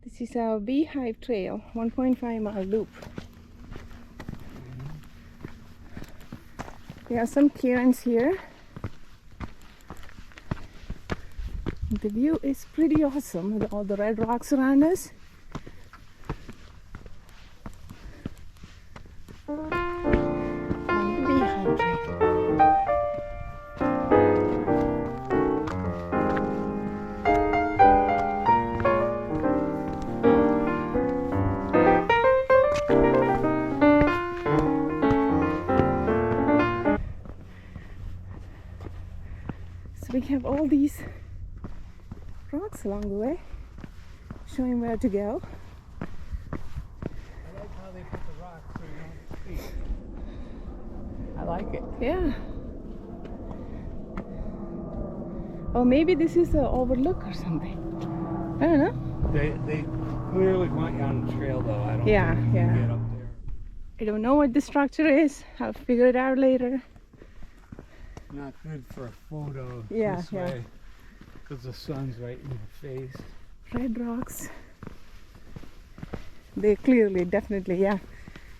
This is our Beehive Trail, 1.5-mile loop. There are some cairns here. The view is pretty awesome with all the red rocks around us. And Beehive Trail. So we have all these rocks along the way, showing where to go. I like how they put the rocks so you don't see. I like it. Yeah. Or maybe this is an overlook or something. I don't know. They clearly want you on the trail though. I don't Yeah, think you yeah. can get up there. I don't know what the structure is. I'll figure it out later. Not good for a photo Yeah, this yeah. way because the sun's right in your face. Red rocks. They clearly, definitely, yeah.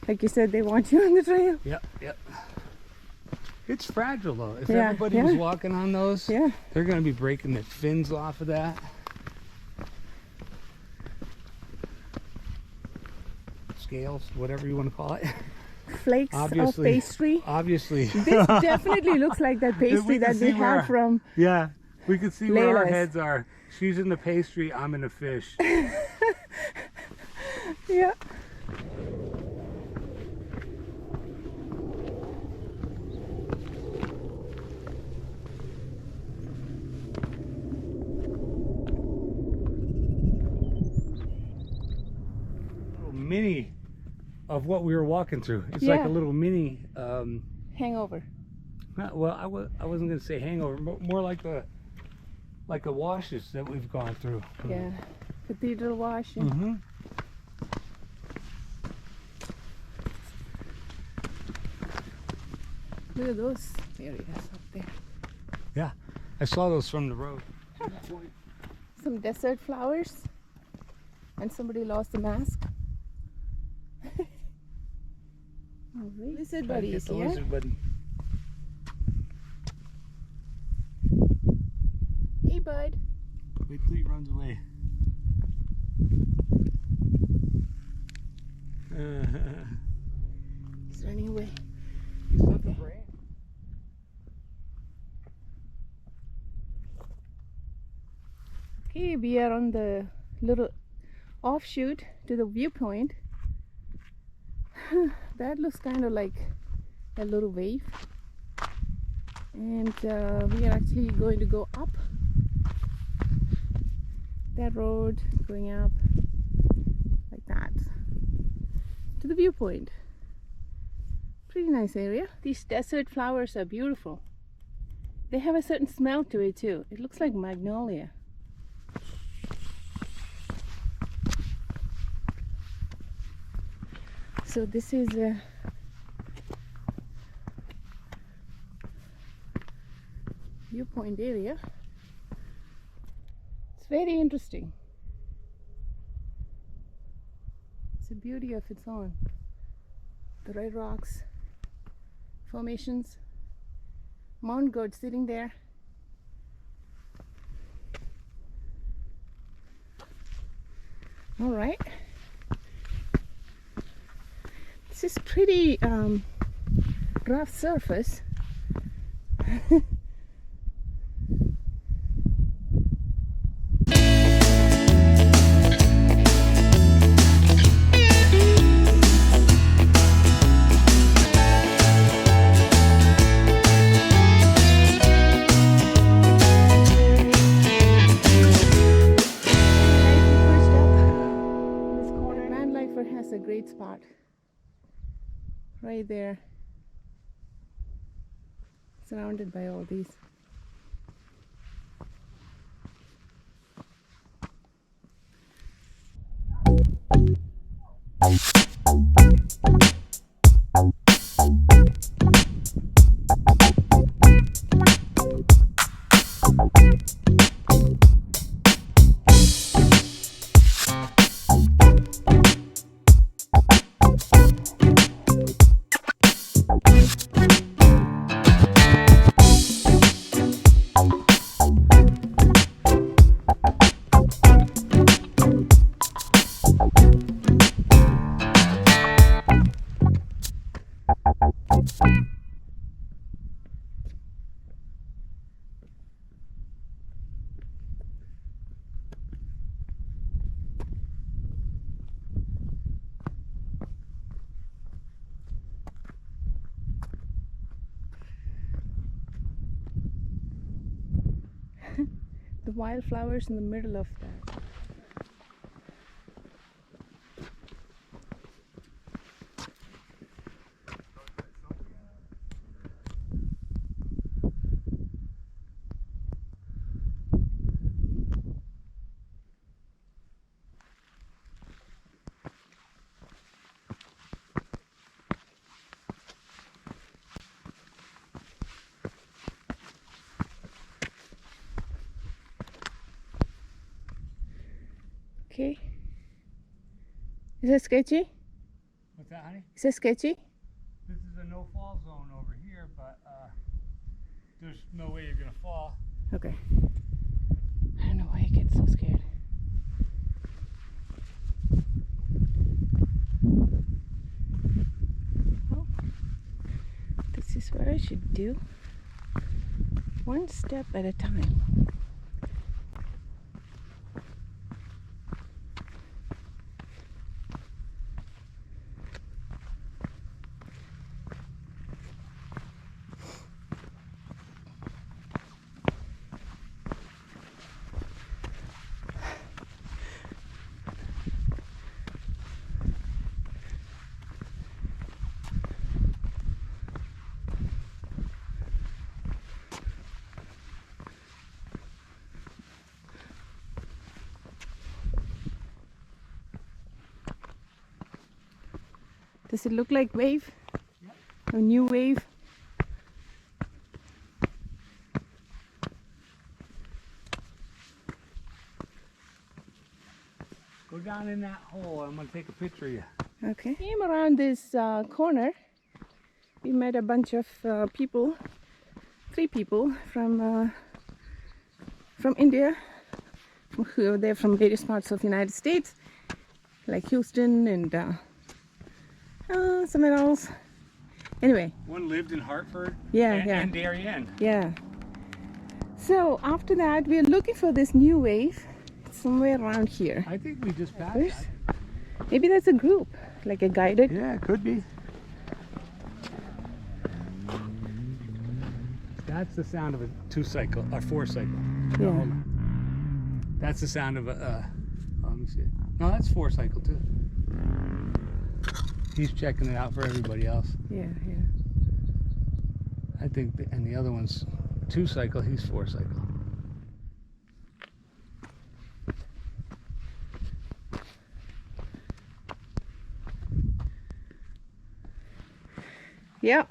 Like you said, they want you on the trail. Yep, yep. It's fragile though. If Yeah, everybody was yeah. walking on those, Yeah. they're going to be breaking the fins off of that. Scales, whatever you want to call it. Flakes of Obviously. pastry. Obviously. This definitely looks like that pastry can that we see have where- from. Yeah, we can see where our Layla's. heads are. She's in the pastry, I'm in the fish. Yeah. Little mini of what we were walking through. It's like Yeah. a little mini. Hangover. Well, I wasn't gonna say hangover, but more like the washes that we've gone through. Yeah. Cathedral wash. And Mm-hmm. look at those areas up there. Yeah, I saw those from the road. Some desert flowers. And somebody lost a mask. Lizard Try to buddies get the here. lizard buddy. Hey, bud. Wait till he runs away. He's running away. He's not the brain. Okay, we are on the little offshoot to the viewpoint. That looks kind of like a little wave. And we are actually going to go up that road, going up like that to the viewpoint. Pretty nice area. These desert flowers are beautiful. They have a certain smell to it too. It looks like magnolia. So this is a viewpoint area. It's very interesting. It's a beauty of its own. The red rocks, formations, Mount goat sitting there. All right. This is pretty rough surface. Has a great spot right there, surrounded by all these. the wildflowers in the middle of that. Okay. Is that sketchy? What's that, honey? Is that sketchy? This is a no-fall zone over here, but there's no way you're gonna fall. Okay. I don't know why I get so scared. Well, this is what I should do. One step at a time. Does it look like wave? Yep. A new wave? Go down in that hole. I'm gonna take a picture of you. Okay. Came around this corner. We met a bunch of people, 3 people from India. They're from various parts of the United States, like Houston and somewhere else. Anyway. One lived in Hartford. Yeah, and, yeah. And Darien. Yeah. So after that, we're looking for this new wave. It's somewhere around here. I think we just passed Where's- that. Maybe that's a group, like a guided. Yeah, it could be. That's the sound of a 2-cycle or 4-cycle. No, Yeah. hold on. That's the sound of a. Let me see. No, that's 4-cycle too. He's checking it out for everybody else. Yeah, yeah. I think, and the other one's 2-cycle. He's 4-cycle. Yeah.